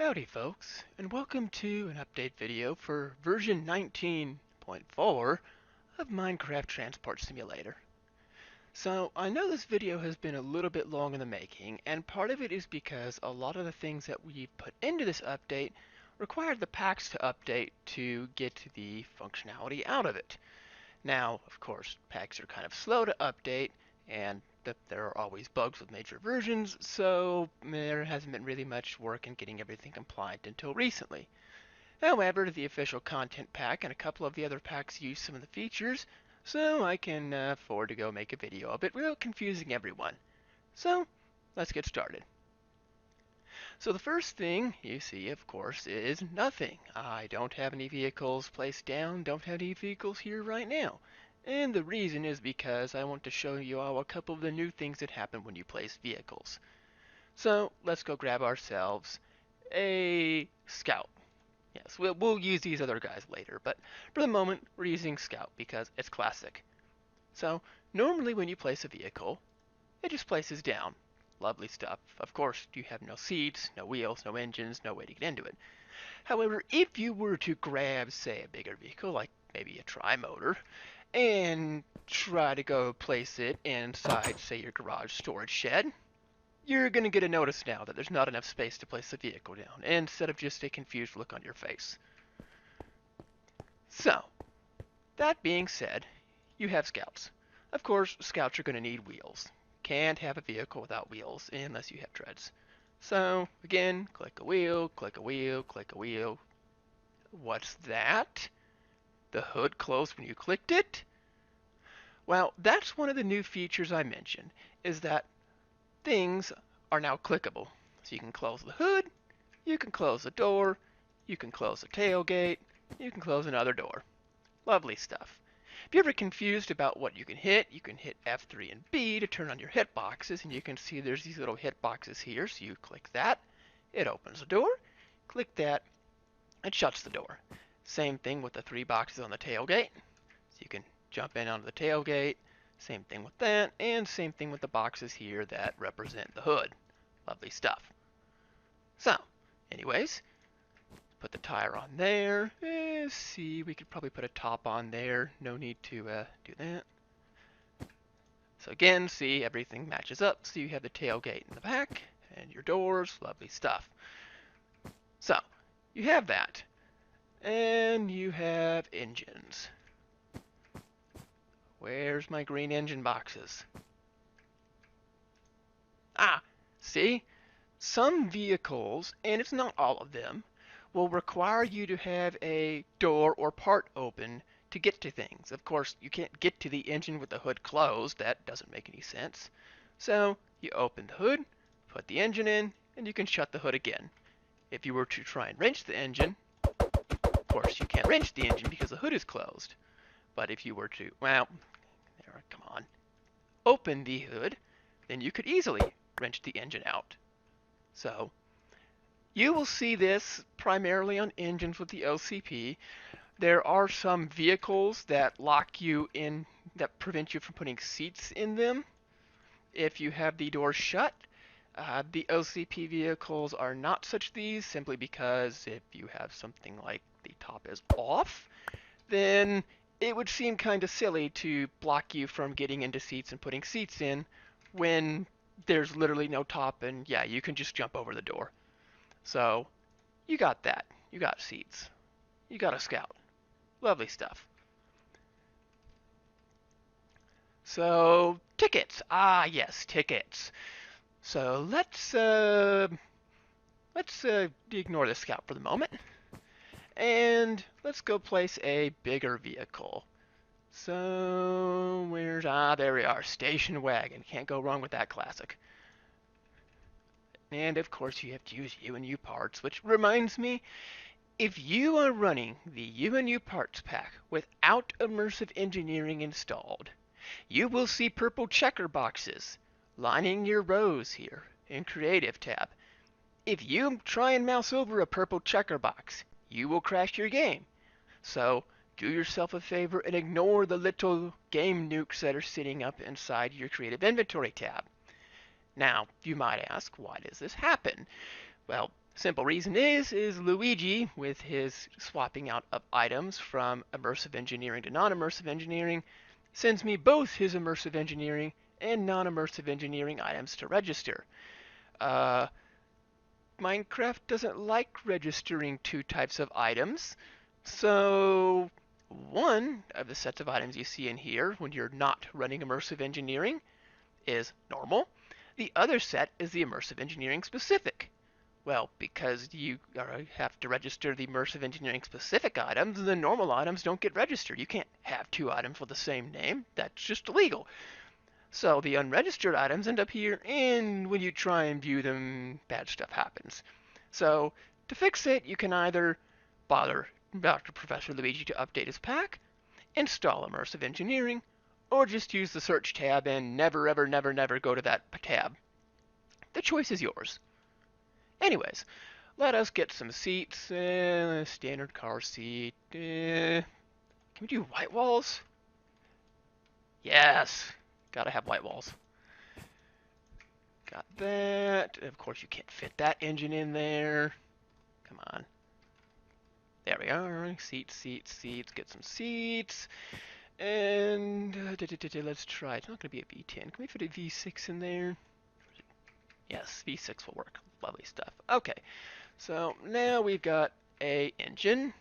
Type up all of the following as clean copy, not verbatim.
Howdy folks, and welcome to an update video for version 19.4 of Minecraft Transport Simulator. So, I know this video has been a little bit long in the making, and part of it is because a lot of the things that we've put into this update required the packs to update to get the functionality out of it. Now, of course, packs are kind of slow to update, and there are always bugs with major versions, so there hasn't been really much work in getting everything compliant until recently. However, the official content pack and a couple of the other packs use some of the features, so I can afford to go make a video of it without confusing everyone. So, let's get started. So the first thing you see, of course, is nothing. I don't have any vehicles placed down, don't have any vehicles here right now. And the reason is because I want to show you all a couple of the new things that happen when you place vehicles. So let's go grab ourselves a scout. Yes, we'll use these other guys later, but for the moment we're using scout because it's classic. So normally when you place a vehicle, it just places down. Lovely stuff. Of course, you have no seats, no wheels, no engines, no way to get into it. However, if you were to grab, say, a bigger vehicle, like maybe a tri-motor, and try to go place it inside, say, your garage storage shed, you're going to get a notice now that there's not enough space to place the vehicle down, instead of just a confused look on your face. So, that being said, you have scouts. Of course, scouts are going to need wheels. Can't have a vehicle without wheels unless you have treads. So, again, click a wheel, click a wheel, click a wheel. What's that? The hood closed when you clicked it? Well, that's one of the new features I mentioned, is that things are now clickable. So you can close the hood, you can close the door, you can close the tailgate, you can close another door. Lovely stuff. If you're ever confused about what you can hit F3 and B to turn on your hitboxes, and you can see there's these little hitboxes here, so you click that, it opens the door, click that, it shuts the door. Same thing with the three boxes on the tailgate, so you can jump in onto the tailgate, same thing with that, and same thing with the boxes here that represent the hood. Lovely stuff. So, anyways, put the tire on there. See, we could probably put a top on there. No need to do that. So again, see, everything matches up. So you have the tailgate in the back and your doors. Lovely stuff. So, you have that. And you have engines. Where's my green engine boxes? Ah, see? Some vehicles, and it's not all of them, will require you to have a door or part open to get to things. Of course, you can't get to the engine with the hood closed. That doesn't make any sense. So you open the hood, put the engine in, and you can shut the hood again. If you were to try and wrench the engine, of course you can't wrench the engine because the hood is closed. But if you were to, well, there, come on, open the hood, then you could easily wrench the engine out. So you will see this primarily on engines with the OCP. There are some vehicles that lock you in, that prevent you from putting seats in them if you have the door shut. The OCP vehicles are not such these, simply because if you have something like the top is off, then it would seem kind of silly to block you from getting into seats and putting seats in when there's literally no top, and yeah, you can just jump over the door. So, you got that. You got seats. You got a scout. Lovely stuff. So, tickets. Ah, yes, tickets. So, let's ignore the scout for the moment. And let's go place a bigger vehicle. So, there we are. Station wagon. Can't go wrong with that classic. And of course you have to use U&U parts, which reminds me, if you are running the U&U parts pack without immersive engineering installed, you will see purple checker boxes lining your rows here in Creative tab. If you try and mouse over a purple checker box, you will crash your game. So do yourself a favor and ignore the little game nukes that are sitting up inside your Creative Inventory tab. Now, you might ask, why does this happen? Well, Simple reason is Luigi, with his swapping out of items from immersive engineering to non-immersive engineering, sends me both his immersive engineering and non-immersive engineering items to register. Uh, Minecraft doesn't like registering two types of items, so one of the sets of items you see in here when you're not running immersive engineering is normal. The other set is the immersive engineering specific. Well, because you have to register the immersive engineering specific items, the normal items don't get registered. You can't have two items with the same name. That's just illegal. So the unregistered items end up here, and when you try and view them, bad stuff happens. So to fix it, you can either bother Dr. Professor Luigi to update his pack, install Immersive Engineering, or just use the search tab and never, ever, never, never go to that tab. The choice is yours. Anyways, let us get some seats. Standard car seat. Can we do white walls? Yes. Gotta have white walls. Got that. Of course, you can't fit that engine in there. Come on. There we are. Seats, seats, seats. Get some seats. And let's try. It's not going to be a V10. Can we fit a V6 in there? Yes, V6 will work. Lovely stuff. Okay. So now we've got a engine.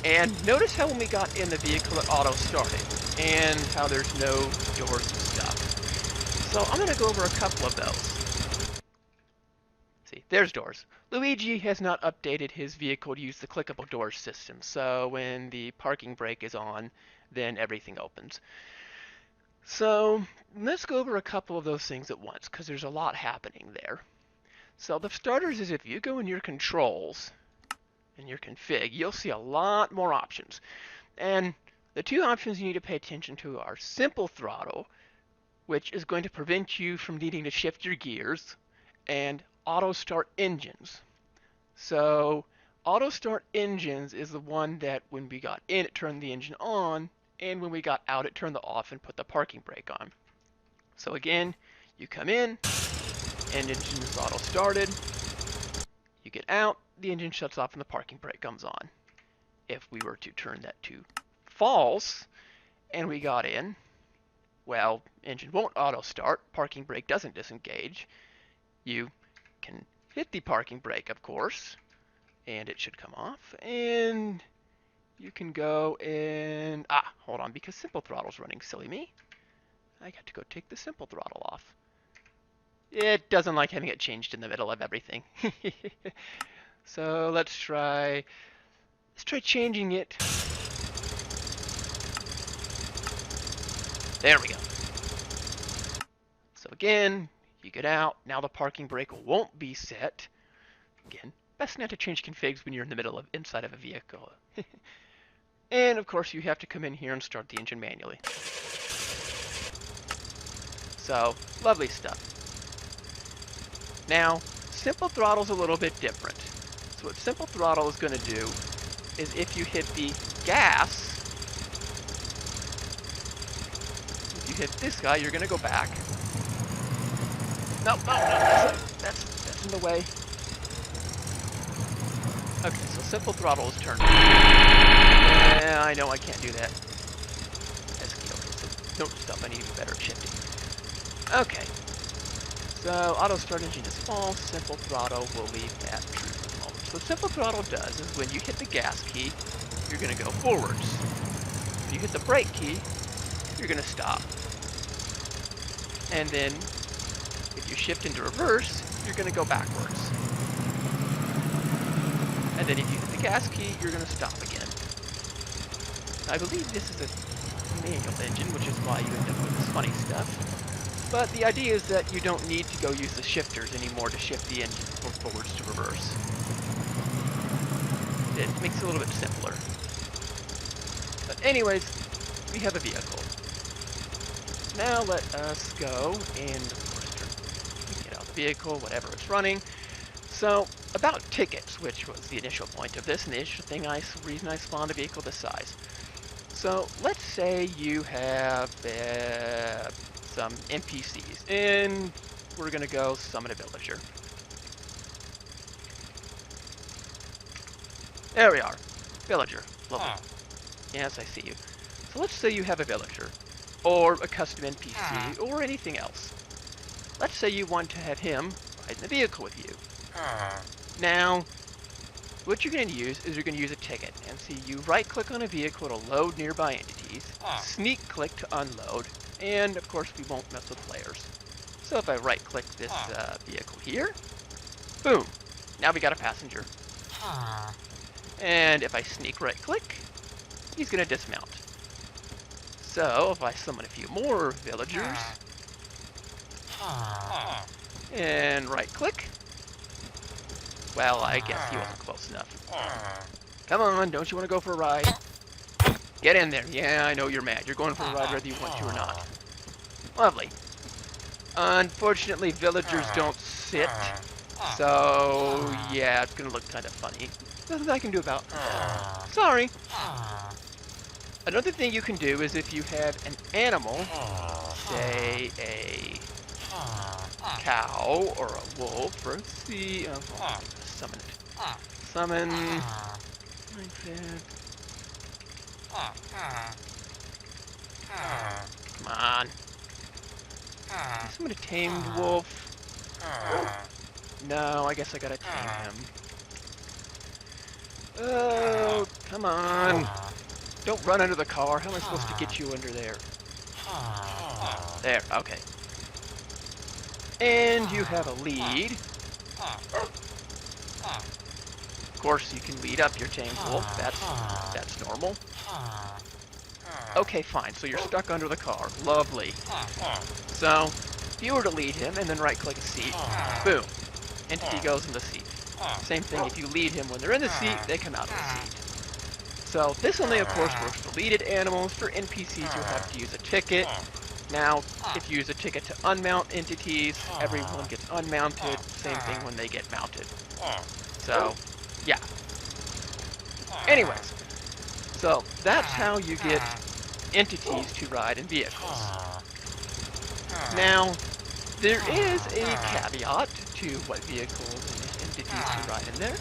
And notice how when we got in the vehicle it auto started. And how there's no doors and stuff. So I'm going to go over a couple of those. See, there's doors. Luigi has not updated his vehicle to use the clickable door system, so when the parking brake is on, then everything opens. So let's go over a couple of those things at once, because there's a lot happening there. So the starters is if you go in your controls, in your config, you'll see a lot more options. And the two options you need to pay attention to are simple throttle, which is going to prevent you from needing to shift your gears, and auto start engines. So auto start engines is the one that when we got in it turned the engine on, and when we got out it turned the off and put the parking brake on. So again, you come in, and engine is auto started. You get out, the engine shuts off and the parking brake comes on. If we were to turn that to false and we got in, well, engine won't auto start, parking brake doesn't disengage. You can hit the parking brake, of course, and it should come off, and you can go and, hold on, because simple throttle's running, silly me. I got to go take the simple throttle off. It doesn't like having it changed in the middle of everything. So let's try changing it. There we go. So again, you get out. Now the parking brake won't be set. Again, best not to change configs when you're in the middle of inside of a vehicle. And of course, you have to come in here and start the engine manually. So, lovely stuff. Now, simple throttle's a little bit different. So what simple throttle is going to do is if you hit the gas, if you hit this guy, you're going to go back. No, that's in the way. Okay, so simple throttle is turned on. Yeah, I know I can't do that. Okay, so note stuff, I need to be better at shifting. Okay. So auto start engine is false, simple throttle will leave that true for the moment. So what simple throttle does is when you hit the gas key, you're going to go forwards. If you hit the brake key, you're going to stop. And then if you shift into reverse, you're going to go backwards. And then if you hit the gas key, you're going to stop again. I believe this is a manual engine, which is why you end up with this funny stuff. But the idea is that you don't need to go use the shifters anymore to shift the engine from forwards to reverse. It makes it a little bit simpler. But anyways, we have a vehicle. Now let us go and, of course, get out of the vehicle, whatever it's running. So, about tickets, which was the initial point of this, and the initial reason I spawned a vehicle this size. So, let's say you have some NPCs, and we're going to go summon a villager. There we are. Villager. Lovely. Yes, I see you. So let's say you have a villager, or a custom NPC, or anything else. Let's say you want to have him ride in the vehicle with you. Now, what you're going to use is you're going to use a ticket. And see, you right-click on a vehicle to load nearby entities, sneak-click to unload, and of course we won't mess with players. So if I right-click this vehicle here, boom, now we got a passenger. And if I sneak right-click, he's going to dismount. So if I summon a few more villagers, and right-click, well, I guess he wasn't close enough. Come on, don't you want to go for a ride? Get in there. Yeah, I know you're mad. You're going for a ride whether you want to or not. Lovely. Unfortunately, villagers don't sit. So, yeah, it's going to look kind of funny. Nothing I can do about that. Sorry. Another thing you can do is if you have an animal, say a cow or a wolf, or see, summon it. Summon. Like that. Come on. Summon a tamed wolf. No, I guess I gotta tame him. Oh, come on. Don't run under the car. How am I supposed to get you under there? There, okay. And you have a lead. Of course, you can lead up your tamed wolf. That's normal. Okay, fine. So you're stuck under the car. Lovely. So, if you were to lead him and then right-click a seat, boom. Entity goes in the seat. Same thing, if you lead him when they're in the seat, they come out of the seat. So this only, of course, works for leaded animals. For NPCs, you have to use a ticket. Now, if you use a ticket to unmount entities, everyone gets unmounted. Same thing when they get mounted. So, yeah. Anyways, so that's how you get entities to ride in vehicles. Now, there is a caveat to what vehicles and entities can ride in there.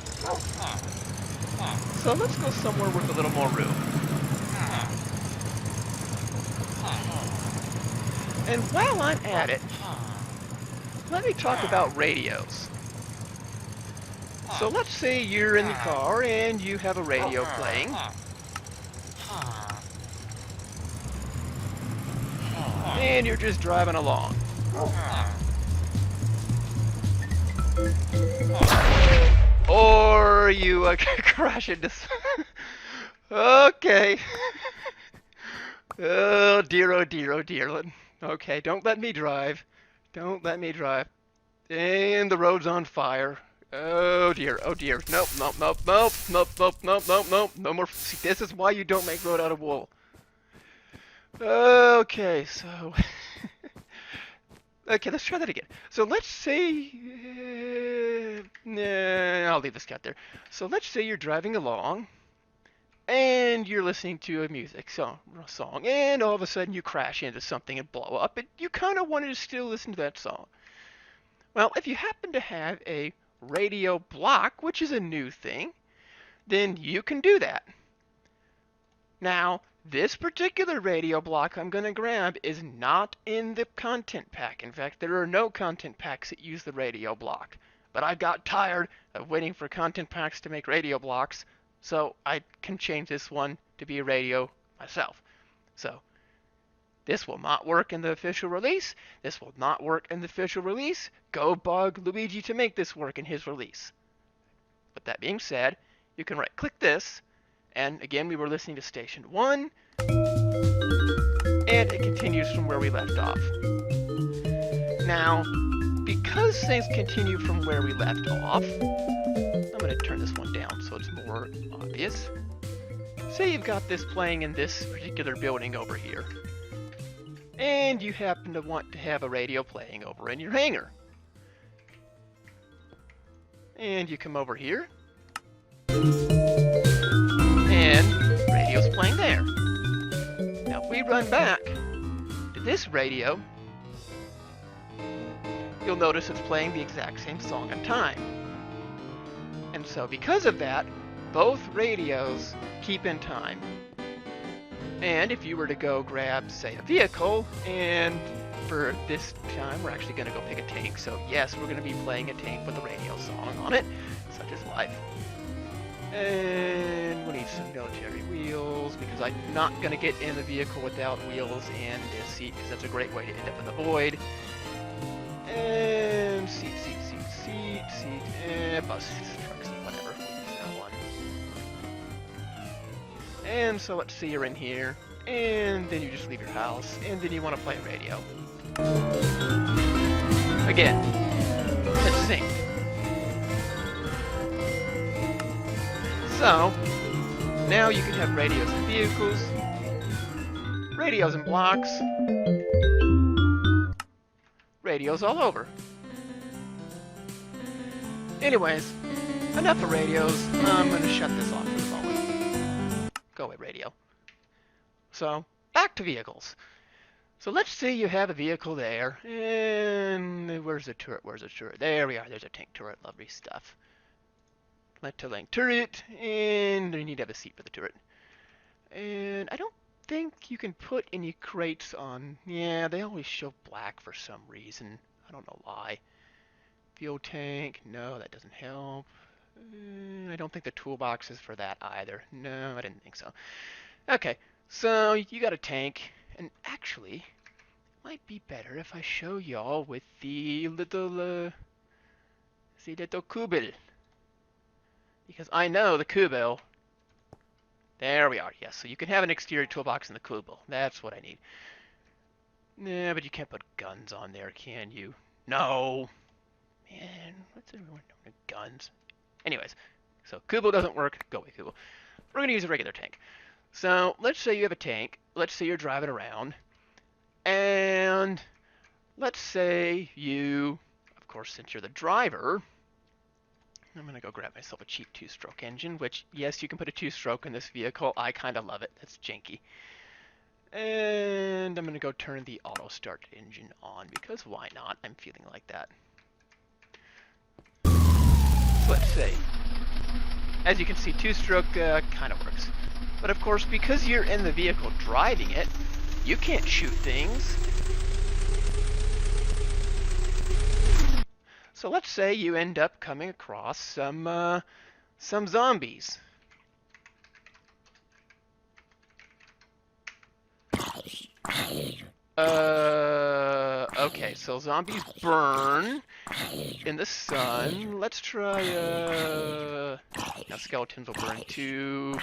So let's go somewhere with a little more room. And while I'm at it, let me talk about radios. So let's say you're in the car and you have a radio playing. And you're just driving along. Or you crash into... Okay. Oh dear, oh dear, oh dear. Okay, don't let me drive. Don't let me drive. And the road's on fire. Oh dear, oh dear. Nope, nope, nope, nope, nope, nope, nope, nope, nope. No more. See, this is why you don't make road out of wool. Okay, so... Okay, let's try that again. So let's say... I'll leave this cat there. So let's say you're driving along, and you're listening to a music song, and all of a sudden you crash into something and blow up, and you kind of wanted to still listen to that song. Well, if you happen to have a radio block, which is a new thing, then you can do that. Now, this particular radio block I'm going to grab is not in the content pack. In fact, there are no content packs that use the radio block. But I got tired of waiting for content packs to make radio blocks, so I can change this one to be a radio myself. So, this will not work in the official release. This will not work in the official release. Go bug Luigi to make this work in his release. But that being said, you can right-click this, and again, we were listening to Station 1, and it continues from where we left off. Now, because things continue from where we left off, I'm going to turn this one down so it's more obvious. Say you've got this playing in this particular building over here, and you happen to want to have a radio playing over in your hangar. And you come over here, and radio's playing there. Now if we run back to this radio, you'll notice it's playing the exact same song and time. And so because of that, both radios keep in time. And if you were to go grab, say, a vehicle, and for this time we're actually going to go pick a tank, so yes, we're going to be playing a tank with a radio song on it, such as life. And we need some military wheels, because I'm not going to get in the vehicle without wheels and a seat, because that's a great way to end up in the void. And seat, and bus, trucks, whatever, we'll use that one. And so let's say you're in here, and then you just leave your house, and then you want to play radio. Again, hit sync. So, now you can have radios in vehicles, radios in blocks, radios all over. Anyways, enough of radios. I'm going to shut this off for the moment. Go away, radio. So, back to vehicles. So let's say you have a vehicle there, and where's the turret? There we are. There's a tank turret. Lovely stuff. Link turret, and you need to have a seat for the turret. And I don't think you can put any crates on. Yeah, they always show black for some reason. I don't know why. Fuel tank, no, that doesn't help. I don't think the toolbox is for that either. No, I didn't think so. Okay, so you got a tank, and actually, it might be better if I show y'all with the little Kubel. Because I know the Kubel. There we are, yes. So you can have an exterior toolbox in the Kubel. That's what I need. Nah, but you can't put guns on there, can you? No. Man, what's everyone doing with guns? Anyways, so Kubel doesn't work. Go away, Kubel. We're going to use a regular tank. So let's say you have a tank. Let's say you're driving around. And let's say you, of course, since you're the driver, I'm going to go grab myself a cheap two-stroke engine, which, yes, you can put a two-stroke in this vehicle. I kind of love it. It's janky. And I'm going to go turn the auto-start engine on, because why not? I'm feeling like that. So let's see. As you can see, two-stroke kind of works. But of course, because you're in the vehicle driving it, you can't shoot things. So let's say you end up coming across some zombies. Okay, so zombies burn in the sun. Let's try, now skeletons will burn too.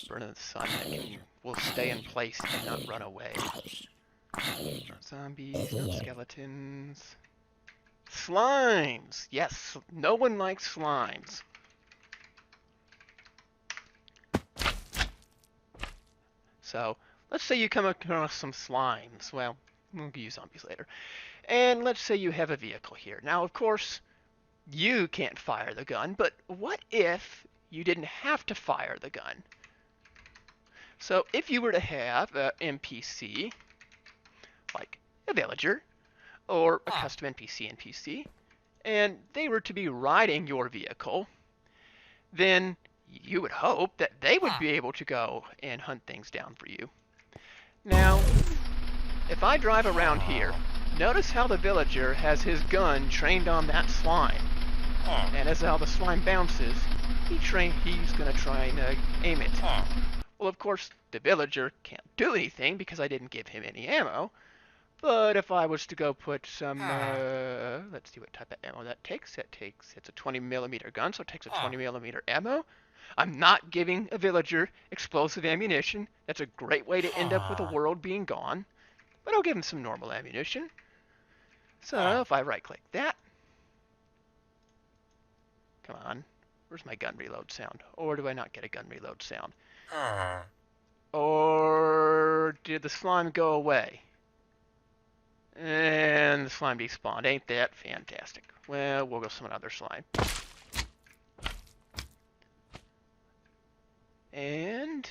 Burn in the sun, and will stay in place and not run away. Not zombies, not skeletons. Slimes! Yes, no one likes slimes. So, let's say you come across some slimes. Well, we'll use zombies later. And let's say you have a vehicle here. Now, of course, you can't fire the gun, but what if you didn't have to fire the gun? So, if you were to have an NPC, like a villager, or a custom NPC, and they were to be riding your vehicle, then you would hope that they would be able to go and hunt things down for you. Now, if I drive around here, notice how the villager has his gun trained on that slime. And as how the slime bounces, he's going to try and aim it. Well, of course, the villager can't do anything because I didn't give him any ammo. But if I was to go put some, let's see what type of ammo that takes. It's a 20mm gun, so it takes a 20mm ammo. I'm not giving a villager explosive ammunition. That's a great way to end up with the world being gone. But I'll give him some normal ammunition. So if I right-click that. Come on. Where's my gun reload sound? Or do I not get a gun reload sound? Or did the slime go away? And the slime despawned. Ain't that fantastic? Well, we'll go summon another slime. And...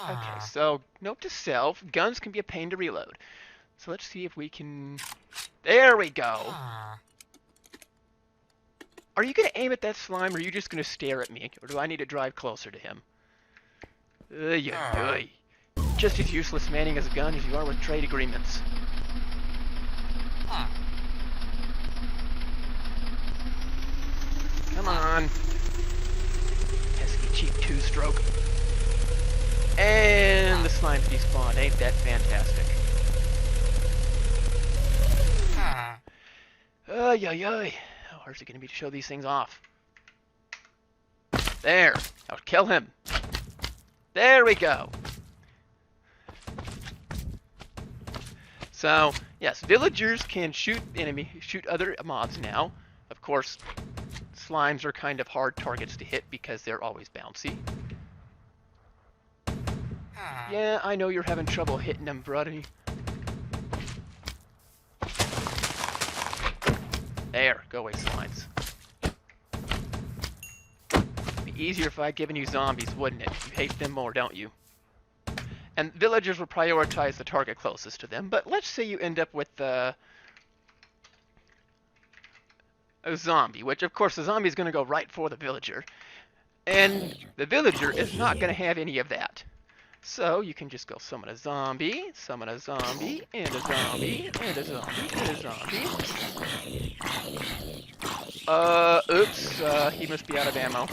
okay, so note to self, guns can be a pain to reload. So let's see if we can... there we go! are you going to aim at that slime, or are you just going to stare at me? Or do I need to drive closer to him? Just as useless manning as a gun as you are with trade agreements. Come on. Pesky cheap two-stroke. And the slime's despawned. Ain't that fantastic? How hard is it going to be to show these things off? There. Now kill him. There we go. So, yes, villagers can shoot other mobs now. Of course, slimes are kind of hard targets to hit because they're always bouncy. Yeah, I know you're having trouble hitting them, buddy. There, go away, slimes. It'd be easier if I'd given you zombies, wouldn't it? You hate them more, don't you? And villagers will prioritize the target closest to them, but let's say you end up with a zombie, which of course the zombie is going to go right for the villager. And the villager is not going to have any of that. So you can just go summon a zombie, and a zombie, and a zombie, and a zombie, and a zombie. Oops, he must be out of ammo.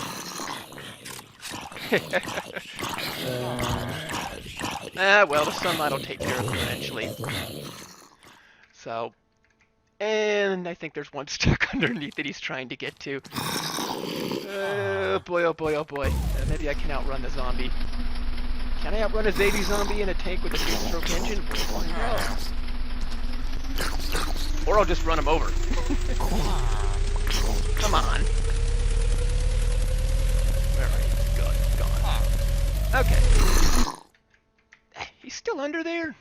Well, the sunlight will take care of him eventually. So, and I think there's one stuck underneath that he's trying to get to. Oh boy, oh boy, oh boy. Maybe I can outrun the zombie. Can I outrun a baby zombie in a tank with a 2-stroke engine? No. Or I'll just run him over. Come on. Where are you? Gone. Okay. He's still under there?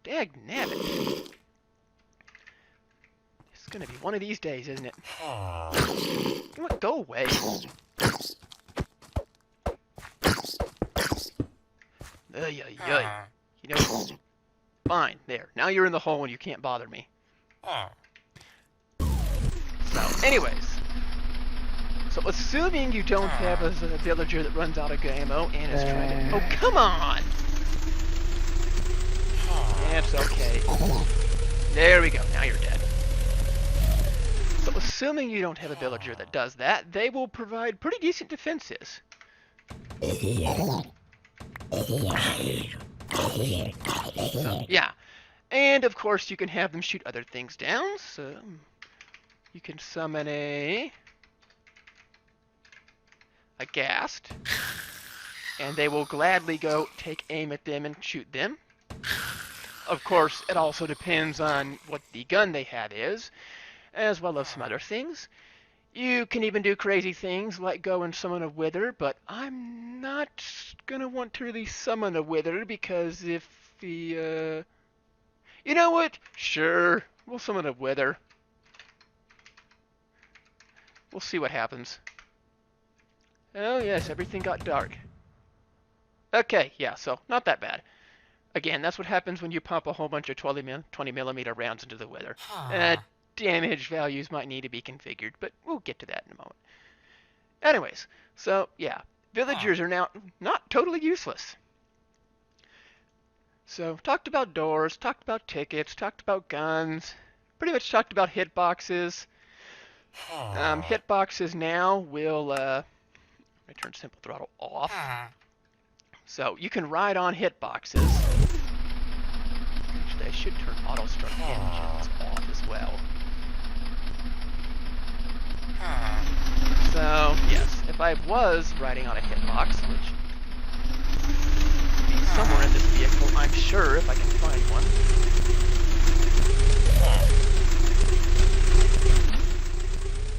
Dag nabbit. It's gonna be one of these days, isn't it? You know what? Go away. You know, fine, there. Now you're in the hole and you can't bother me. So, anyways. So, assuming you don't have a villager that runs out of ammo and is trying to... Oh, come on! That's okay. There we go, now you're dead. So, assuming you don't have a villager that does that, they will provide pretty decent defenses. So, yeah. And, of course, you can have them shoot other things down. So, you can summon a ghast. And they will gladly go take aim at them and shoot them. Of course, it also depends on what the gun they have is, as well as some other things. You can even do crazy things like go and summon a wither, but I'm not gonna want to really summon a wither because if the, you know what? Sure, we'll summon a wither. We'll see what happens. Oh yes, everything got dark. Okay, yeah, so not that bad. Again, that's what happens when you pump a whole bunch of 20mm rounds into the wither. Damage values might need to be configured, but we'll get to that in a moment. Anyways, so yeah, villagers are now not totally useless. So, talked about doors, talked about tickets, talked about guns, pretty much talked about hitboxes. Hitboxes now will, let me turn simple throttle off. So, you can ride on hitboxes. Actually, I should turn auto start engines off as well. So, yes, if I was riding on a hitbox, which would be somewhere in this vehicle, I'm sure, if I can find one.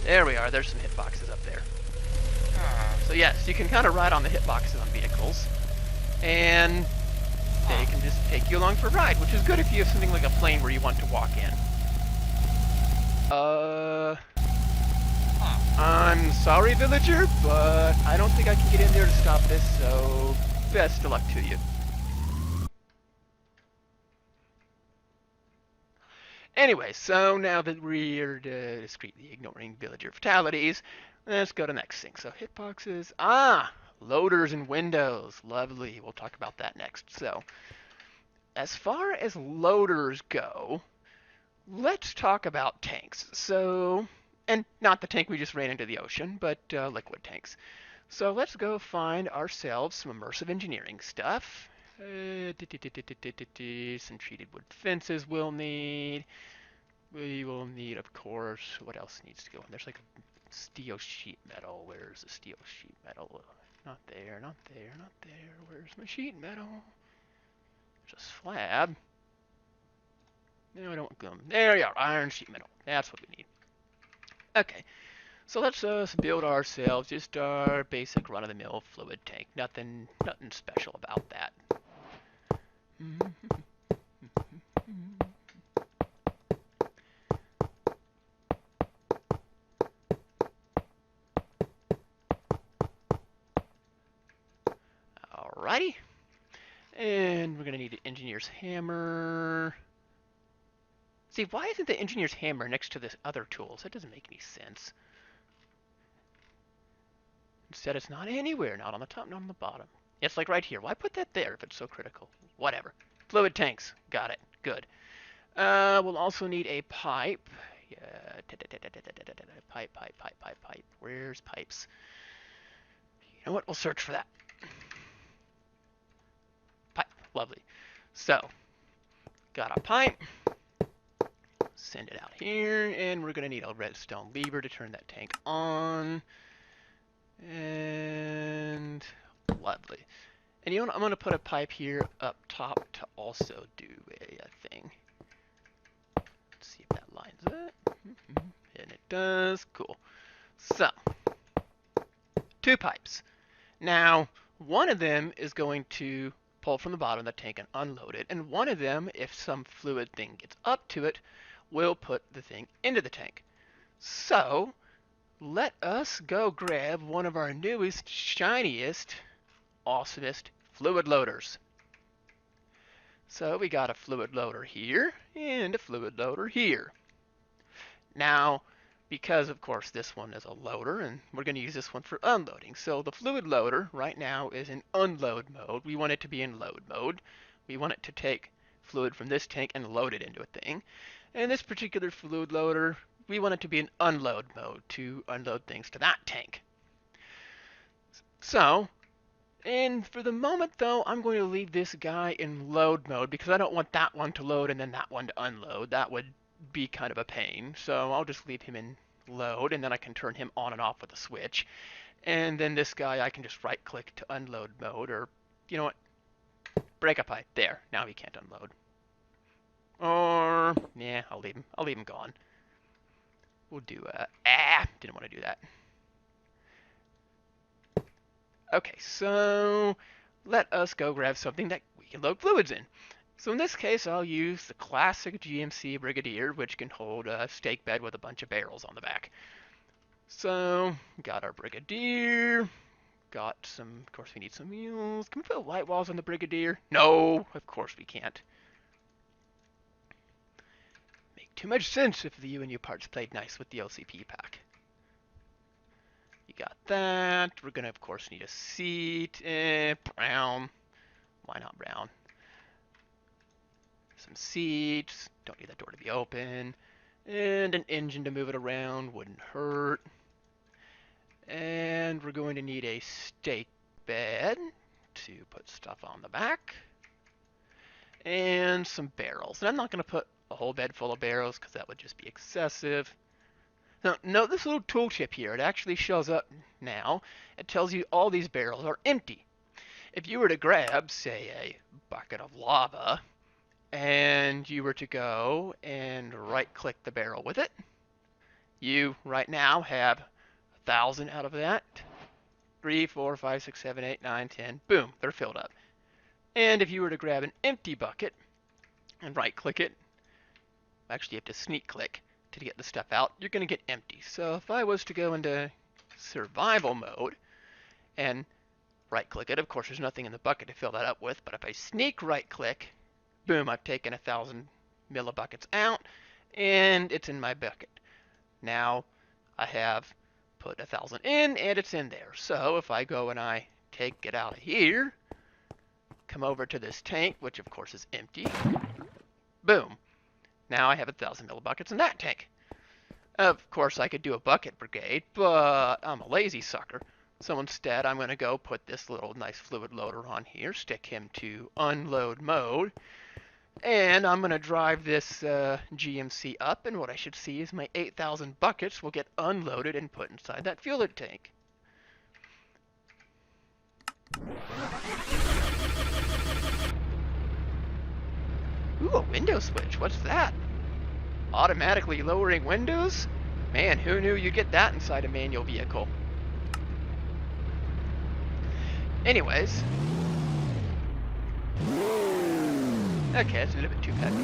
There we are, there's some hitboxes up there. So yes, you can kind of ride on the hitboxes on vehicles, and they can just take you along for a ride, which is good if you have something like a plane where you want to walk in. I'm sorry, villager, but I don't think I can get in there to stop this, so best of luck to you. Anyway, so now that we're discreetly ignoring villager fatalities, let's go to the next thing. So hitboxes. Loaders and windows. Lovely. We'll talk about that next. So as far as loaders go, let's talk about tanks. So, and not the tank we just ran into the ocean, but liquid tanks. So let's go find ourselves some immersive engineering stuff. Some treated wood fences we'll need. We will need, of course, what else needs to go in? There's like a steel sheet metal. Where's the steel sheet metal? Not there, not there, not there. Where's my sheet metal? There's a slab. No, I don't want gum. There you are, iron sheet metal. That's what we need. Okay, so let's build ourselves just our basic run-of-the-mill fluid tank. Nothing special about that. Alrighty. And we're going to need an engineer's hammer. See, why isn't the engineer's hammer next to this other tools? That doesn't make any sense. Instead, it's not anywhere. Not on the top, not on the bottom. It's like right here. Why put that there if it's so critical? Whatever. Fluid tanks. Got it. Good. We'll also need a pipe. Yeah. Pipe. Where's pipes? You know what? We'll search for that. Pipe. Lovely. So, got a pipe. Send it out here, and we're going to need a redstone lever to turn that tank on. And lovely. And you know what? I'm going to put a pipe here up top to also do a thing. Let's see if that lines up. And it does. Cool. So, 2 pipes. Now, one of them is going to pull from the bottom of the tank and unload it. And one of them, if some fluid thing gets up to it, will put the thing into the tank. So, let us go grab one of our newest, shiniest, awesomest fluid loaders. So we got a fluid loader here and a fluid loader here. Now, because of course this one is a loader and we're going to use this one for unloading. So the fluid loader right now is in unload mode. We want it to be in load mode. We want it to take fluid from this tank and load it into a thing. And this particular fluid loader, we want it to be in unload mode to unload things to that tank. So, and for the moment though, I'm going to leave this guy in load mode because I don't want that one to load and then that one to unload. That would be kind of a pain. So I'll just leave him in load and then I can turn him on and off with a switch. And then this guy I can just right click to unload mode, or you know what? Break a pipe. There. Now he can't unload. Or yeah, I'll leave him gone. We'll do didn't want to do that. Okay, so let us go grab something that we can load fluids in. So in this case, I'll use the classic GMC Brigadier, which can hold a stake bed with a bunch of barrels on the back. So, got our Brigadier. Got some, of course we need some mules. Can we put light walls on the Brigadier? No, of course we can't. Make too much sense if the UNU parts played nice with the LCP pack. You got that. We're going to, of course, need a seat. Brown. Why not brown? Some seats. Don't need that door to be open. And an engine to move it around. Wouldn't hurt. And we're going to need a stake bed to put stuff on the back. And some barrels. And I'm not going to put a whole bed full of barrels because that would just be excessive. Now, note this little tooltip here. It actually shows up now. It tells you all these barrels are empty. If you were to grab, say, a bucket of lava, and you were to go and right-click the barrel with it, you right now have 1,000 out of that. 3, 4, 5, 6, 7, 8, 9, 10. Boom, they're filled up. And if you were to grab an empty bucket and right-click it, actually you have to sneak-click to get the stuff out, you're going to get empty. So if I was to go into survival mode and right-click it, of course there's nothing in the bucket to fill that up with, but if I sneak right-click, boom, I've taken 1,000 millibuckets out, and it's in my bucket. Now I have put 1,000 in, and it's in there. So if I go and I take it out of here, come over to this tank, which of course is empty, boom. Now I have 1,000 millibuckets in that tank. Of course, I could do a bucket brigade, but I'm a lazy sucker. So instead, I'm going to go put this little nice fluid loader on here, stick him to unload mode, and I'm going to drive this GMC up, and what I should see is my 8,000 buckets will get unloaded and put inside that fuel tank. Ooh, a window switch. What's that? Automatically lowering windows? Man, who knew you'd get that inside a manual vehicle? Anyways. Okay, that's a little bit too peppy.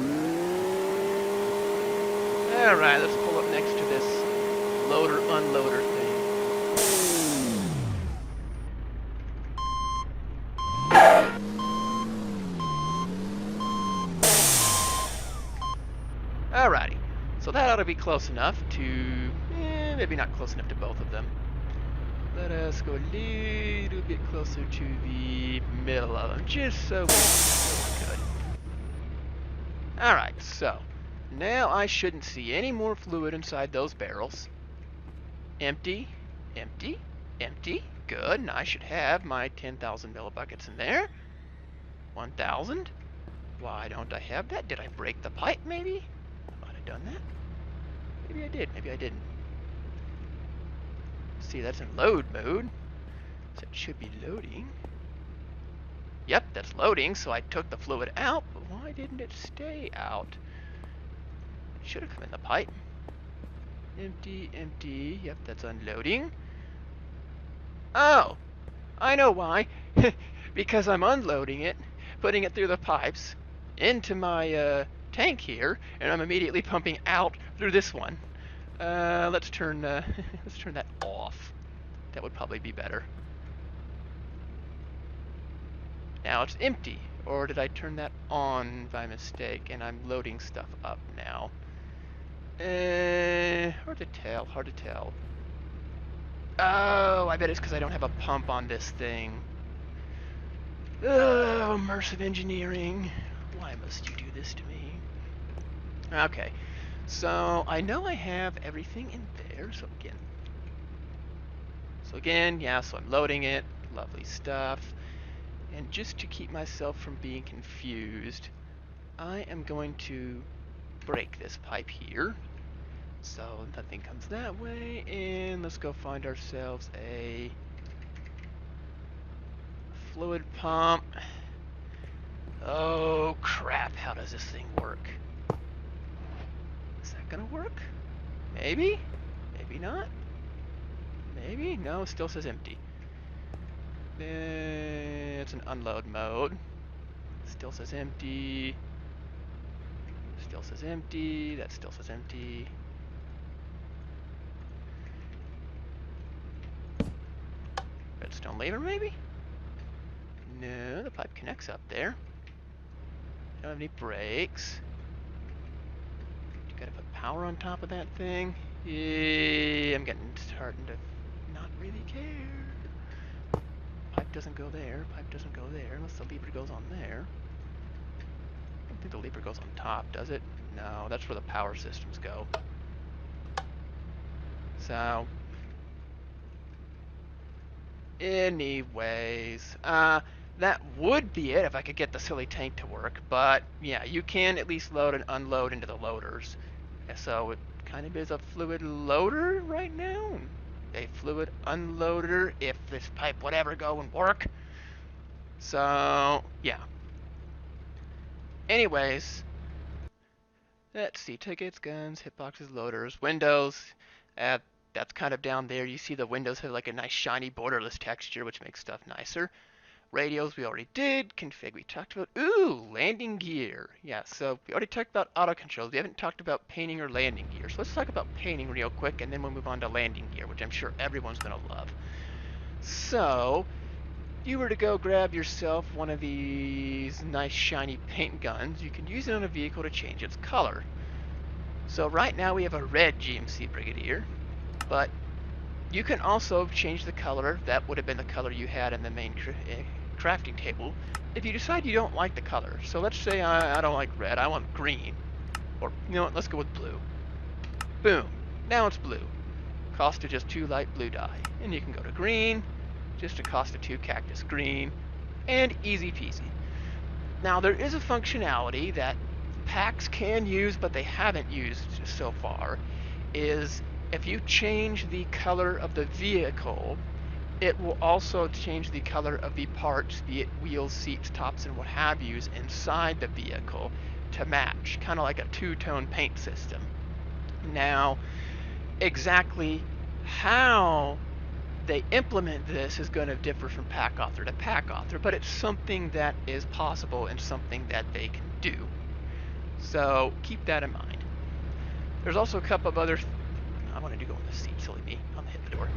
Alright, let's pull up next to this loader-unloader thing. Alrighty, so that ought to be close enough to, maybe not close enough to both of them. Let us go a little bit closer to the middle of them, just so we're good. Alright, so now I shouldn't see any more fluid inside those barrels. Empty, empty, empty. Good, and I should have my 10,000 millibuckets in there. 1,000. Why don't I have that? Did I break the pipe, maybe? I might have done that. Maybe I did, maybe I didn't. See, that's in load mode, so it should be loading. Yep, that's loading, so I took the fluid out, but why didn't it stay out? It should have come in the pipe. Empty, empty. Yep, that's unloading. Oh, I know why. Because I'm unloading it, putting it through the pipes into my tank here, and I'm immediately pumping out through this one. Let's turn that off. That would probably be better. Now it's empty. Or did I turn that on by mistake and I'm loading stuff up now? Hard to tell, hard to tell. Oh, I bet it's because I don't have a pump on this thing. Oh, immersive engineering. Why must you do this to me? Okay, so I know I have everything in there, so again, yeah, so I'm loading it. Lovely stuff. And just to keep myself from being confused, I am going to break this pipe here. So nothing comes that way, and let's go find ourselves a fluid pump. Oh crap, how does this thing work? Is that gonna work? Maybe? Maybe not? Maybe? No, it still says empty. It's an unload mode. Still says empty. Still says empty. That still says empty. Redstone lever, maybe? No, the pipe connects up there. Don't have any brakes. You gotta put power on top of that thing. Yeah, I'm starting to not really care. Pipe doesn't go there. Pipe doesn't go there unless the lever goes on there. I don't think the lever goes on top, does it? No, that's where the power systems go. So, anyways, that would be it if I could get the silly tank to work, but yeah, you can at least load and unload into the loaders. So it kind of is a fluid loader right now. A fluid unloader if this pipe would ever go and work. So, yeah. Anyways, let's see, tickets, guns, hitboxes, loaders, windows. That's kind of down there. You see the windows have like a nice shiny borderless texture, which makes stuff nicer. Radios we already did. Config we talked about. Ooh, landing gear. Yeah, so we already talked about auto controls. We haven't talked about painting or landing gear. So let's talk about painting real quick, and then we'll move on to landing gear, which I'm sure everyone's going to love. So, if you were to go grab yourself one of these nice shiny paint guns, you can use it on a vehicle to change its color. So right now we have a red GMC Brigadier, but you can also change the color. That would have been the color you had in the main crafting table if you decide you don't like the color. So let's say I don't like red, I want green. Or, you know what, let's go with blue. Boom, now it's blue. Cost of just 2 light blue dye. And you can go to green, just a cost of 2 cactus green, and easy peasy. Now there is a functionality that packs can use but they haven't used so far, is if you change the color of the vehicle, it will also change the color of the parts, be it wheels, seats, tops, and what have yous inside the vehicle to match, kind of like a two-tone paint system. Now, exactly how they implement this is going to differ from pack author to pack author, but it's something that is possible and something that they can do. So keep that in mind. There's also a couple of other... I wanted to go in the seat, silly me. I'm gonna hit the door.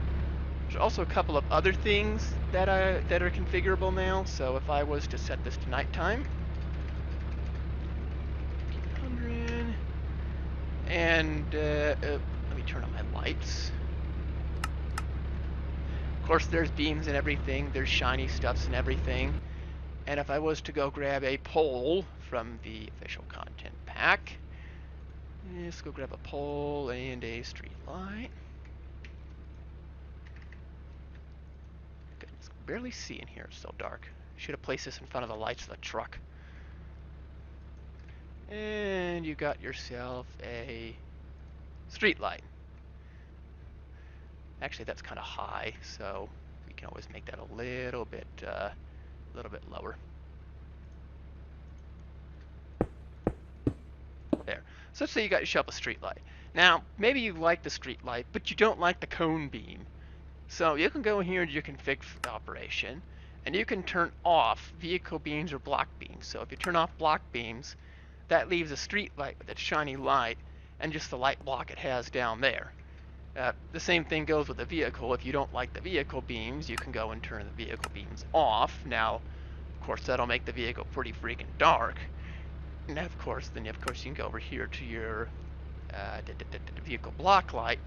There's also a couple of other things that are configurable now. So if I was to set this to nighttime, 100, and let me turn on my lights. Of course, there's beams and everything. There's shiny stuffs and everything. And if I was to go grab a pole from the official content pack, let's go grab a pole and a street light. Goodness, barely see in here. It's so dark. Should have placed this in front of the lights of the truck. And you got yourself a street light. Actually, that's kind of high, so we can always make that a little bit lower. There. So let's say you got yourself a street light. Now, maybe you like the street light, but you don't like the cone beam. So you can go in here and you can fix the operation, and you can turn off vehicle beams or block beams. So if you turn off block beams, that leaves a street light with its shiny light and just the light block it has down there. The same thing goes with the vehicle. If you don't like the vehicle beams, you can go and turn the vehicle beams off. Now, of course, that'll make the vehicle pretty freaking dark. And of course, you can go over here to your vehicle block light,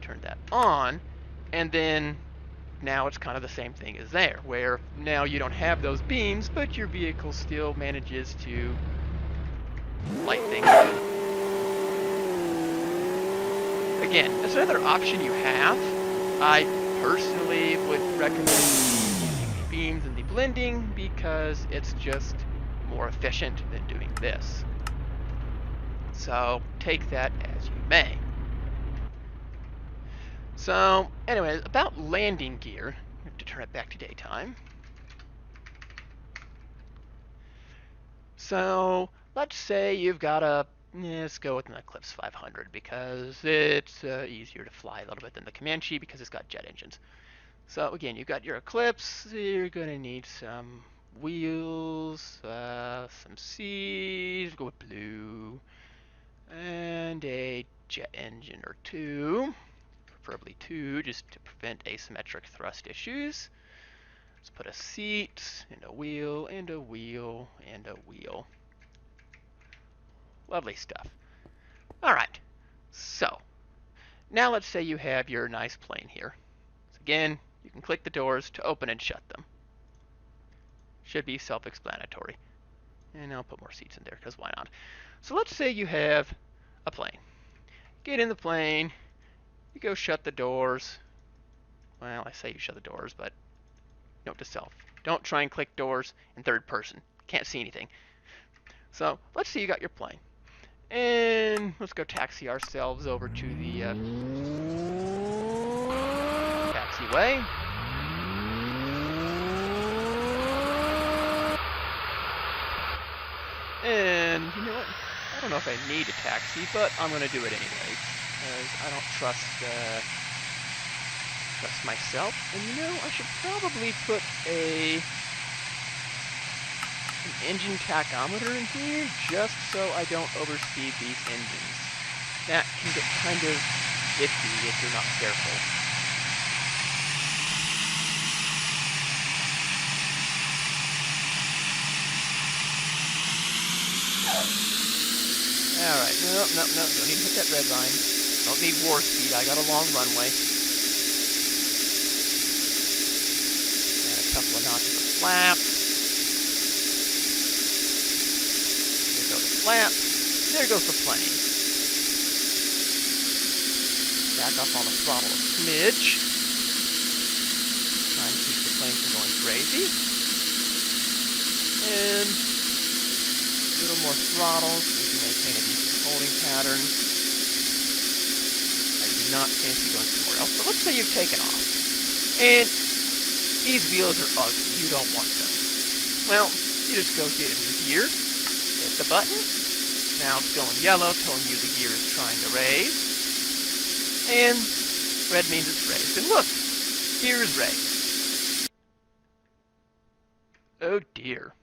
turn that on, and then now it's kind of the same thing as there, where now you don't have those beams, but your vehicle still manages to light things up. Again, it's another option you have. I personally would recommend using the beams and the blending because it's just more efficient than doing this. So take that as you may. So anyways, about landing gear, I have to turn it back to daytime. So let's say you've got a, let's go with an Eclipse 500 because it's easier to fly a little bit than the Comanche because it's got jet engines. So again, you've got your Eclipse, you're going to need some wheels, some seats, go with blue, and a jet engine or two, preferably two, just to prevent asymmetric thrust issues. Let's put a seat, and a wheel, and a wheel, and a wheel. Lovely stuff. Alright, so now let's say you have your nice plane here. So again, you can click the doors to open and shut them. Should be self-explanatory. And I'll put more seats in there, because why not? So let's say you have a plane. Get in the plane, you go shut the doors. Well, I say you shut the doors, but note to self. Don't try and click doors in third person. Can't see anything. So let's say you got your plane. And let's go taxi ourselves over to the taxiway. And you know what? I don't know if I need a taxi, but I'm going to do it anyway. Because I don't trust myself. And you know, I should probably put an engine tachometer in here just so I don't overspeed these engines. That can get kind of iffy if you're not careful. Alright, no, no, no, don't need to hit that red line. Don't need war speed, I got a long runway. Add a couple of notches of flaps. There go the flaps. There goes the plane. Back up on the throttle a smidge. Trying to keep the plane from going crazy. And a little more throttle so we can maintain a decent holding pattern. I do not fancy going somewhere else, but let's say you've taken off. And these wheels are ugly. You don't want them. Well, you just go get in the gear, hit the button. Now it's going yellow, telling you the gear is trying to raise. And red means it's raised. And look, gear is raised. Oh dear.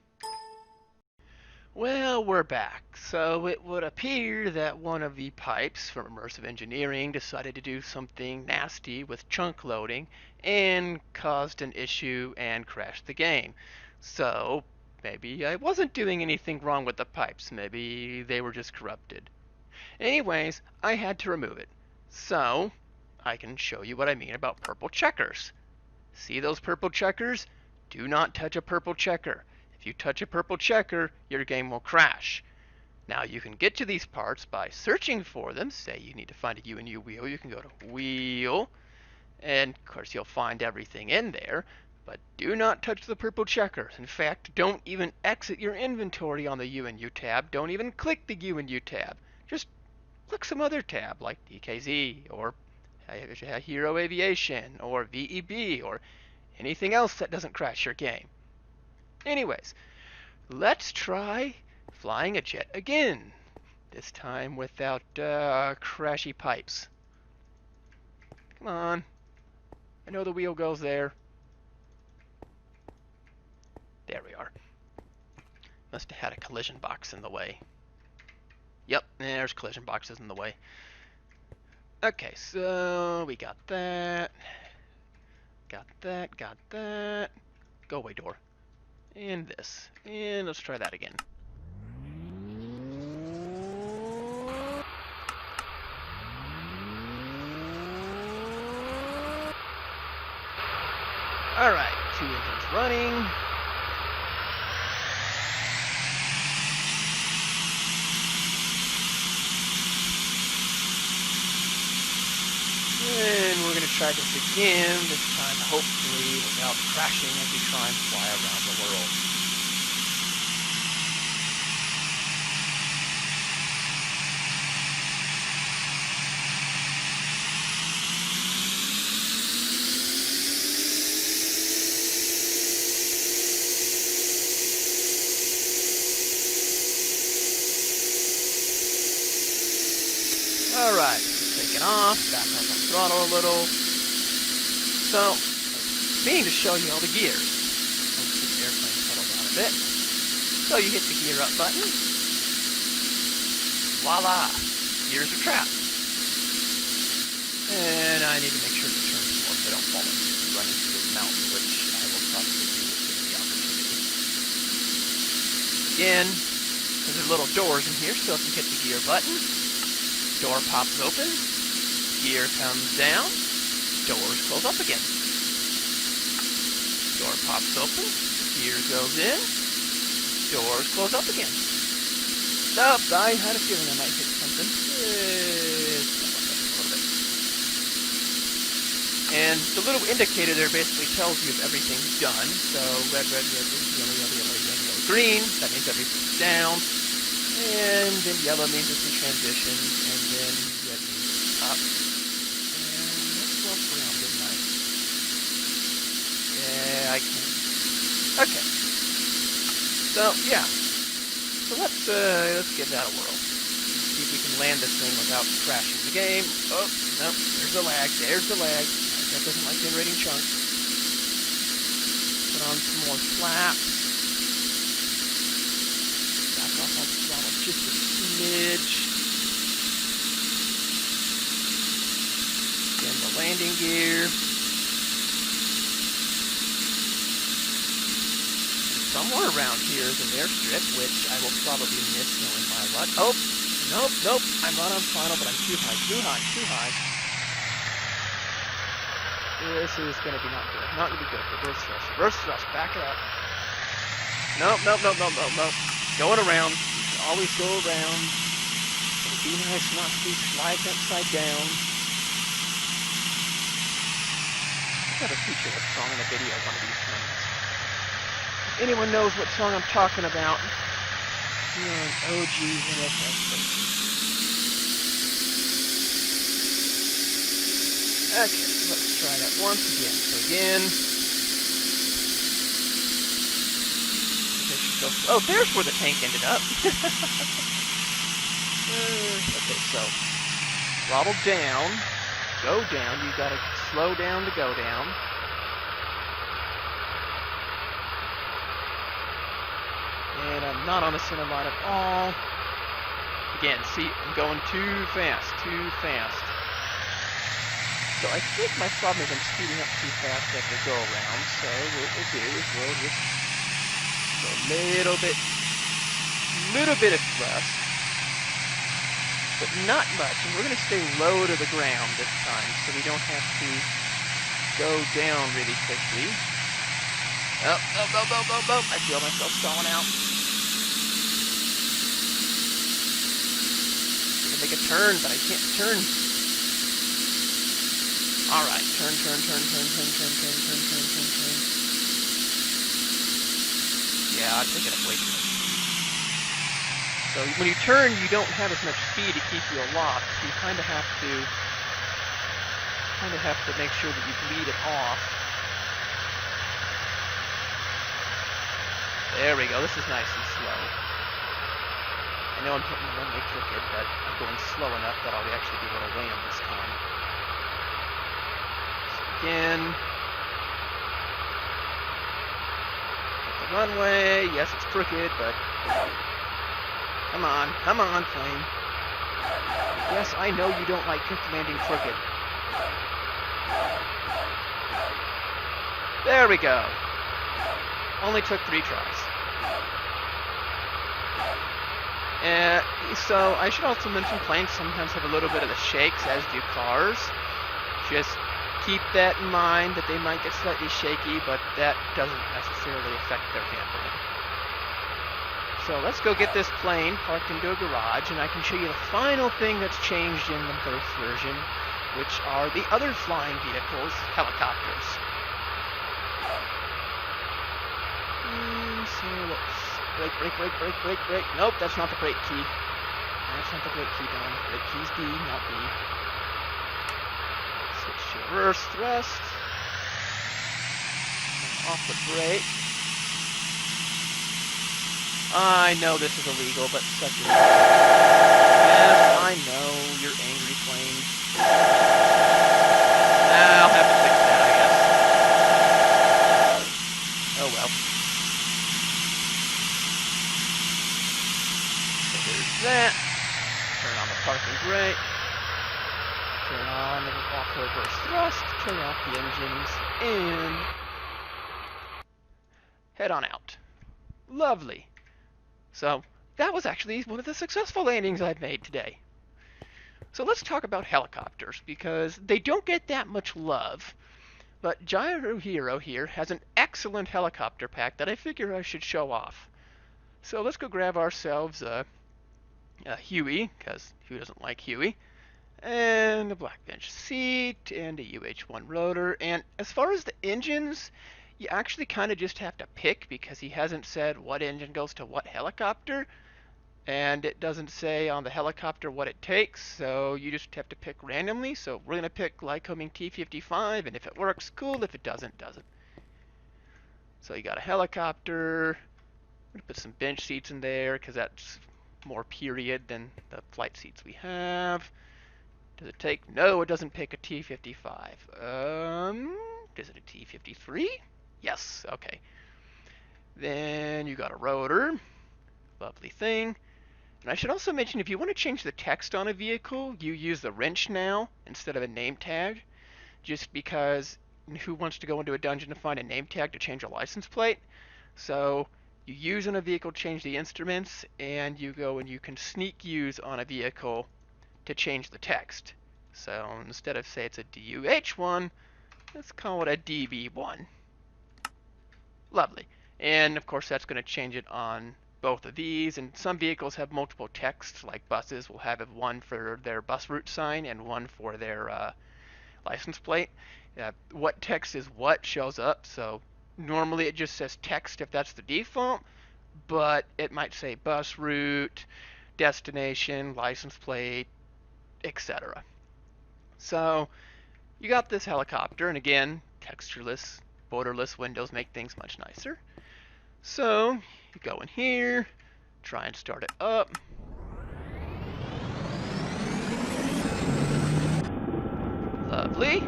Well, we're back. So it would appear that one of the pipes from Immersive Engineering decided to do something nasty with chunk loading and caused an issue and crashed the game. So maybe I wasn't doing anything wrong with the pipes. Maybe they were just corrupted. Anyways, I had to remove it. So I can show you what I mean about purple checkers. See those purple checkers? Do not touch a purple checker. If you touch a purple checker, your game will crash. Now you can get to these parts by searching for them. Say you need to find a U and U wheel, you can go to wheel, and of course you'll find everything in there, but do not touch the purple checkers. In fact, don't even exit your inventory on the U and U tab. Don't even click the U and U tab. Just click some other tab like DKZ or Hero Aviation or VEB or anything else that doesn't crash your game. Anyways, let's try flying a jet again. This time without crashy pipes. Come on. I know the wheel goes there. There we are. Must have had a collision box in the way. Yep, there's collision boxes in the way. Okay, so we got that. Got that, got that. Go away, door. And this. And let's try that again. Alright, 2 engines running. And we're going to try this again, this time hopefully without crashing as we try and fly around the world. Alright, taking off, back up on throttle a little. So, meaning to show you all the gears. Let's get the airplane settled down a bit. So you hit the gear up button. Voila! Gears are trapped. And I need to make sure to turn slow so I don't fall into running through this mountain, which I will probably do if given the opportunity. Again, there's little doors in here, so if you hit the gear button, door pops open, gear comes down, doors close up again. Door pops open, gear goes in, doors close up again. Stop, I had a feeling I might hit something. A little bit. And the little indicator there basically tells you if everything's done. So red, red, red, yellow, yellow, yellow, yellow, yellow, green, that means everything's down. And then yellow means it's in transition, and then red means up. And let's walk around, didn't I? Yeah, I can. Okay. So yeah. So let's give that a whirl. See if we can land this thing without crashing the game. Oh no, there's the lag. There's the lag. That doesn't like generating chunks. Put on some more flaps. Off on the throttle just a smidge. Then the landing gear. And somewhere around here is an airstrip, which I will probably miss knowing my luck. Oh, Nope, nope. I'm not on final, but I'm too high, too high, too high. This is gonna be not good. Not gonna be good. Reverse thrust. Reverse thrust. Back it up. Nope, nope, nope, nope, nope, nope. Going around. You can always go around. It'd be nice not to be sliding upside down. I've got to feature a song in a video one of these times. If anyone knows what song I'm talking about, you're an OG NFS person. Okay, let's try that once again. So again, oh, there's where the tank ended up. Okay, so throttle down, go down. You gotta slow down to go down. And I'm not on the center line at all. Again, see, I'm going too fast, too fast. So I think my problem is I'm speeding up too fast at the go around. So what we'll do is we'll just go a little bit of thrust, but not much. And we're going to stay low to the ground this time, so we don't have to go down really quickly. Oh, oh, oh, oh, oh, oh. I feel myself stalling out. I'm going to make a turn, but I can't turn. All right, turn. Yeah, I'm taking up way too much speed. So when you turn, you don't have as much speed to keep you aloft. You kind of have to make sure that you bleed it off. There we go. This is nice and slow. I know I'm hitting the runway crooked, but I'm going slow enough that I'll actually be able to land this time. Again, hit the runway. Yes, it's crooked, but come on, plane. Yes, I know you don't like landing crooked. There we go. Only took 3 tries. So I should also mention planes sometimes have a little bit of the shakes, as do cars. Just keep that in mind, that they might get slightly shaky, but that doesn't necessarily affect their handling. So let's go get this plane parked into a garage, and I can show you the final thing that's changed in the first version, which are the other flying vehicles, helicopters. So let's brake. Nope, that's not the brake key. That's not the brake key, Don. Brake key's B, not B. Switch to reverse thrust. Off the brake. I know this is illegal, but such is. Yes, I know, you're angry, plane. I'll have to fix that, I guess. Oh well. So there's that. Turn on the parking brake. Turn on the off the reverse thrust. Turn off the engines, and head on out. Lovely. So that was actually one of the successful landings I've made today. So let's talk about helicopters, because they don't get that much love. But Gyro Hero here has an excellent helicopter pack that I figure I should show off. So let's go grab ourselves a Huey, because who doesn't like Huey? And a black bench seat, and a UH-1 rotor. And as far as the engines, you actually kind of just have to pick, because he hasn't said what engine goes to what helicopter, and it doesn't say on the helicopter what it takes, so you just have to pick randomly. So we're going to pick Lycoming T55, and if it works, cool. If it doesn't, doesn't. So you got a helicopter. I'm going to put some bench seats in there, because that's more period than the flight seats we have. Does it take? No, it doesn't pick a T55. Is it a T53? Yes, okay. Then you got a rotor. Lovely thing. And I should also mention, if you want to change the text on a vehicle, you use the wrench now instead of a name tag. Just because who wants to go into a dungeon to find a name tag to change a license plate? So You use on a vehicle, change the instruments, and you go and you can sneak use on a vehicle to change the text. So instead of say it's a DUH1, let's call it a DB1. Lovely. And of course that's going to change it on both of these, and some vehicles have multiple texts, like buses will have one for their bus route sign and one for their license plate. What text is what shows up, so normally it just says text if that's the default, but it might say bus route, destination, license plate, etc. So you got this helicopter, and again, textureless, borderless windows make things much nicer. So you go in here, try and start it up. Lovely.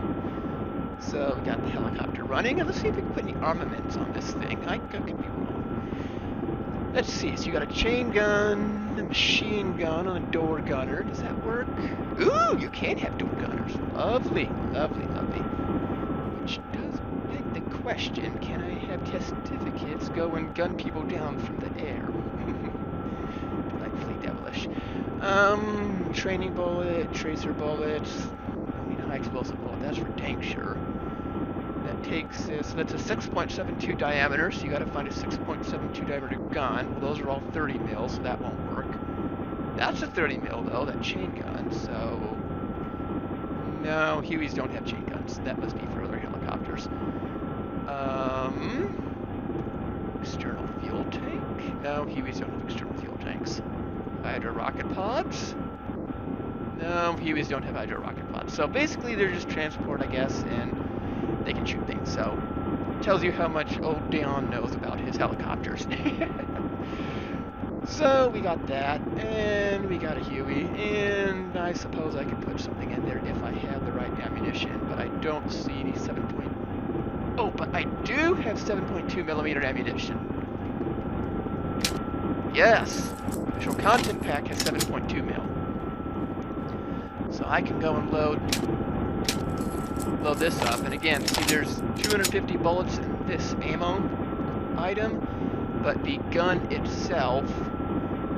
So we got the helicopter running, and let's see if we can put any armaments on this thing. I could be wrong. Let's see. So you got a chain gun, a machine gun on a door gunner. Does that work? Ooh, you can have door gunners. Lovely, lovely, lovely. Which does beg the question: can I have certificates go and gun people down from the air? Delightfully devilish. Training bullet, tracer bullets. High explosive bullet. That's for dang sure. That takes this. That's a 6.72 diameter, so you got to find a 6.72 diameter gun. Well, those are all 30 mil, so that won't work. That's a 30 mil though. That chain gun. So no, Hueys don't have chain guns. That must be for other helicopters. External fuel tank. No, Hueys don't have external fuel tanks. Hydro rocket pods. No, Hueys don't have hydro rocket pods. So basically they're just transport, I guess, and they can shoot things. So tells you how much old Dion knows about his helicopters. So we got that, and we got a Huey, and I suppose I could put something in there if I have the right ammunition, but I don't see any 7. Oh, but I do have 7.2 millimeter ammunition. Yes, Visual Content Pack has 7.2 mil. So I can go and load this up, and again, see there's 250 bullets in this ammo item, but the gun itself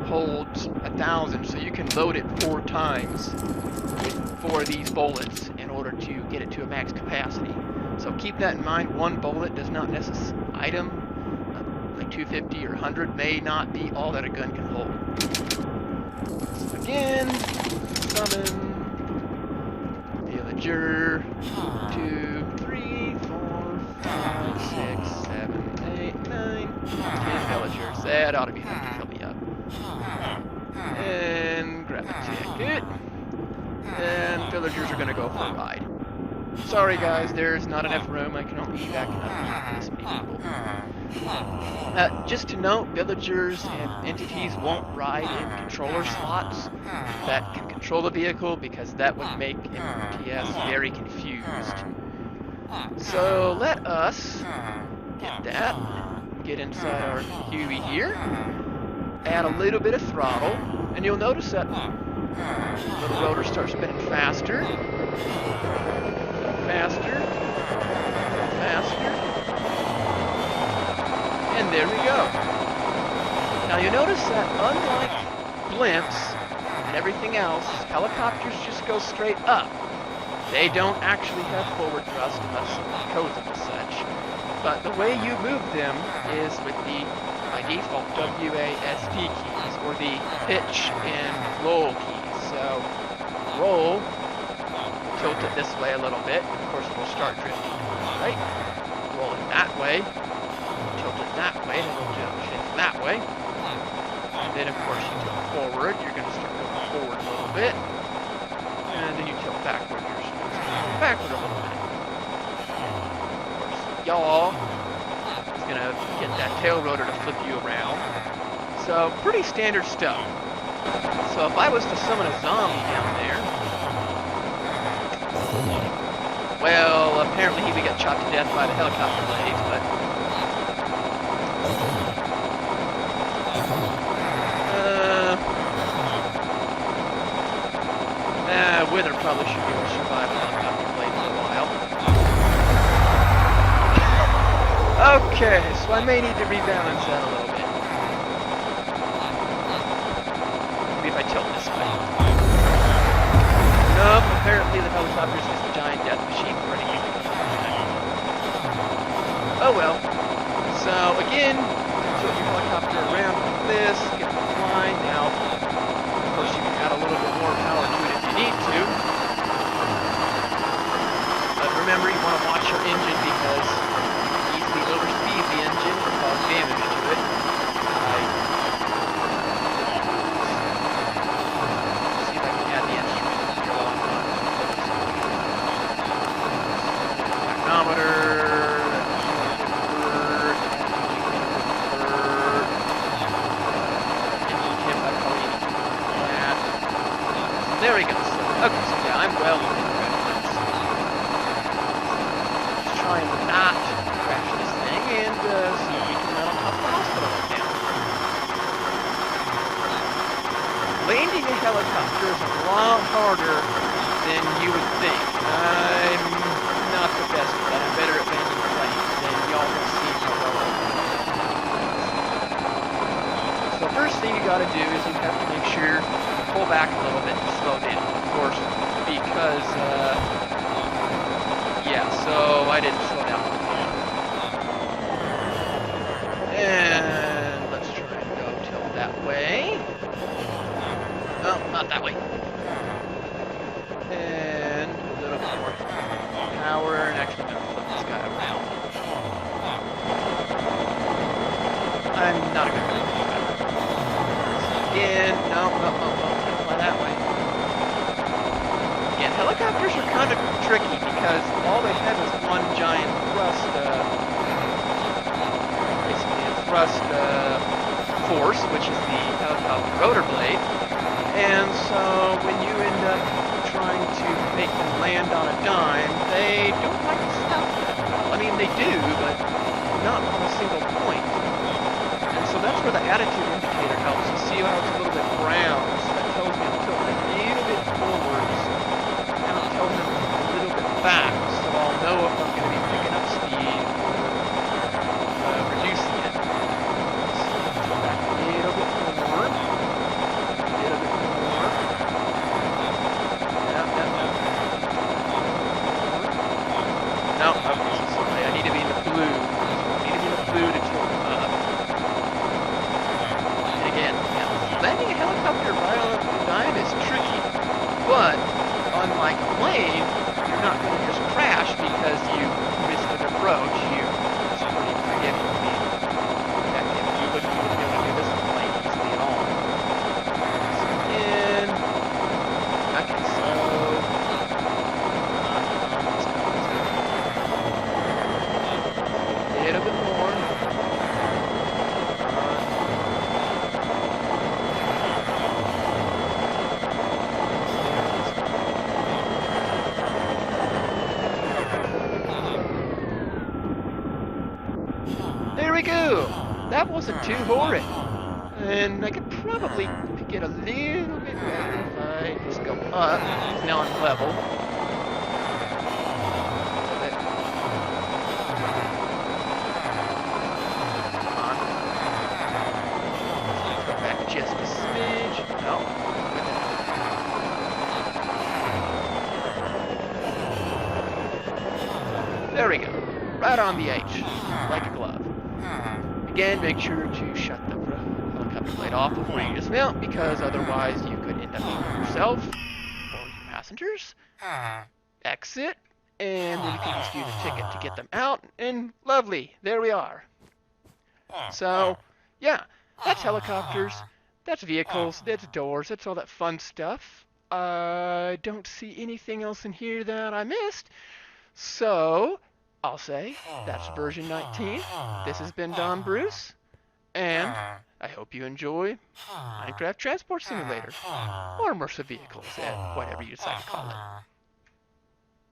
holds 1,000, so you can load it 4 times with 4 of these bullets in order to get it to a max capacity. So keep that in mind. One bullet does not necessarily like 250 or 100 may not be all that a gun can hold. So again, summon villager 2, 3, 4, 5, 6, 7, 8, 9, 10 villagers. That ought to be enough to fill me up. And grab a ticket. And villagers are gonna go for a ride. Sorry guys, there's not enough room. I can only evac enough this many people. Just to note, villagers and entities won't ride in controller slots that can control the vehicle, because that would make MTS very confused. So let us get that, get inside our Huey here, add a little bit of throttle, and you'll notice that little rotor starts spinning faster, faster, faster, and there we go. Now you notice that unlike blimps and everything else, helicopters just go straight up. They don't actually have forward thrust unless codes of such. But the way you move them is with the, by default, WASD keys, or the pitch and roll keys. So roll, tilt it this way a little bit, and of course it'll start drifting, right? Roll it that way, tilt it that way, and it'll shift that way. And then of course you tilt forward, you're going to start going forward a little bit. And then you tilt backward, you're going to start going backward a little bit. Of course, yaw is going to get that tail rotor to flip you around. So pretty standard stuff. So if I was to summon a zombie down there, well, apparently he would get chopped to death by the helicopter blades, but Wither probably should be able to survive a helicopter blade for a while. Okay, so I may need to rebalance that a little bit. this way. Nope, apparently the helicopter's just a giant death machine for anything that comes in. Oh well. So again, tilt your helicopter around like this, get it to fly. Now, of course, you can add a little bit more power to it if you need to. But remember, you want to watch your engine because you can easily overspeed the engine and cause damage to it. See if I can add the instrument here while I'm on. Tachometer. There we go. Okay, so yeah, I'm well within the red lines. Let's try and not crash this thing and see if we can land on top of the hospital right now. Landing a helicopter is a lot harder than you would think. I'm not the best at that. I'm better at landing planes, and y'all will see how well I can land planes. So first thing you gotta do is you have to make sure pull back a little bit to slow down, of course, because, yeah, so I didn't slow down. And let's try and go tilt that way. Oh, not that way. And a little bit more power, and actually I'm going to flip this guy around. I'm not a good guy. Again, no. That way. Again, helicopters are kind of tricky because all they have is one giant thrust, basically a thrust force, which is the helicopter rotor blade. And so when you end up trying to make them land on a dime, they don't like to stop that well. I mean, they do, but not on a single point. And so that's where the attitude indicator helps. You see how it's a little bit brown? Tells me I'm tilting a little bit forwards, and I'm telling them to a little bit back, so I'll know if I'm going to be picking up speed or reducing it. So tilt back a little bit more, a little bit more. No, okay, so sorry, I need to be in the blue. I need to be in the blue to tilt up. And again, landing a helicopter right on the dime is tricky, but unlike a plane, you're not going to just crash because you missed an approach. It's pretty forgiving. I mean, in fact, you wouldn't even be able to do this with a plane easily at all. And okay, so let's go. A little bit more. There we go! That wasn't too horrid. And I could probably get a little bit better if I just go up. Now I'm level. A bit. Come on. Go back just a smidge. No. There we go. Right on the H. Like a glove. Again, make sure to shut the helicopter blade off before you dismount, because otherwise you could end up injuring yourself or your passengers. Exit, and then you can just use a ticket to get them out, and lovely, there we are. So, yeah, that's helicopters, that's vehicles, that's doors, that's all that fun stuff. I don't see anything else in here that I missed, so I'll say that's version 19. This has been Don Bruce, and I hope you enjoy Minecraft Transport Simulator, or Immersive Vehicles, whatever you decide to call it.